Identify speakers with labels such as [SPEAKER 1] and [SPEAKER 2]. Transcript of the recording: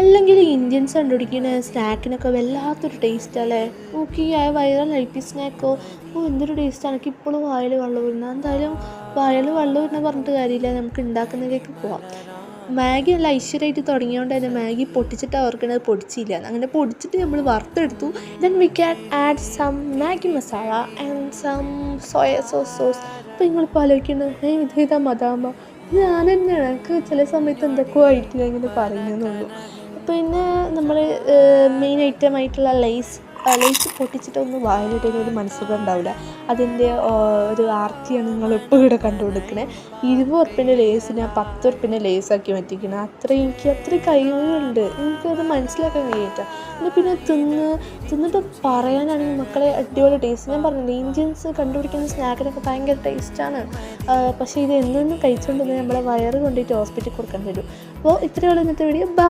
[SPEAKER 1] അല്ലെങ്കിൽ ഇന്ത്യൻസ് കണ്ടുപിടിക്കുന്ന സ്നാക്കിനൊക്കെ വല്ലാത്തൊരു ടേസ്റ്റല്ലേ. നോക്കി ആ വൈറൽ ഐ.പി സ്നാക്കോ, എന്തൊരു ടേസ്റ്റാണ്. എനിക്ക് ഇപ്പോഴും വായിൽ വെള്ളം വരുന്നത്. എന്തായാലും വായിൽ വെള്ളം വരുന്ന പറഞ്ഞിട്ട് കാര്യമില്ല, നമുക്ക് ഉണ്ടാക്കുന്നതിലേക്ക് പോവാം. മാഗി നല്ല ഐശ്വര്യമായിട്ട് തുടങ്ങിയതുകൊണ്ട് തന്നെ മാഗി പൊട്ടിച്ചിട്ട് അവർക്കത് പൊടിച്ചില്ല. അങ്ങനെ പൊടിച്ചിട്ട് നമ്മൾ വറുത്തെടുത്തു. Then we can add some Maggi masala and some soya sauce. അപ്പോൾ നിങ്ങളിപ്പോൾ ആലോചിക്കുന്നത് ഇതാ മദാമ, ഞാൻ തന്നെയാണ്. എനിക്ക് ചില സമയത്ത് എന്തൊക്കെയോ ആയിട്ട് ഞാൻ ഇങ്ങനെ പറയുന്നതെന്നുള്ളൂ. പിന്നെ നമ്മൾ മെയിൻ ഐറ്റമായിട്ടുള്ള ലേസ് പൊട്ടിച്ചിട്ടൊന്നും വായിലിട്ടതിന് ഒരു മനസ്സുഖം ഉണ്ടാവില്ല. അതിൻ്റെ ഒരു ആർത്തിയാണ് നിങ്ങളിപ്പോൾ ഇവിടെ കണ്ടുകൊടുക്കണേ. 20 ഉറുപ്പ്യൻ്റെ ലേസിനെ 10 ഉറുപ്പ്യൻ്റെ ലേസാക്കി മാറ്റിക്കണം. എനിക്ക് അത്രയും കഴിവുകളുണ്ട്, എനിക്കത് മനസ്സിലാക്കാൻ കഴിയട്ടെ. പിന്നെ തിന്നിട്ട് പറയാനാണെങ്കിൽ മക്കളെ അടിപൊളി ടേസ്റ്റ്. ഞാൻ പറഞ്ഞില്ലേ, ഇന്ത്യൻസ് കണ്ടുപിടിക്കുന്ന സ്നാക്കിനൊക്കെ ഭയങ്കര ടേസ്റ്റാണ്. പക്ഷേ ഇത് എന്നും കഴിച്ചുകൊണ്ടിരുന്നാൽ നമ്മളെ വയറ് കൊണ്ടിട്ട് ഹോസ്പിറ്റലിൽ കൊടുക്കേണ്ടി വരും. അപ്പോൾ ഇത്രയുള്ള ഇന്നത്തെ വീഡിയോ.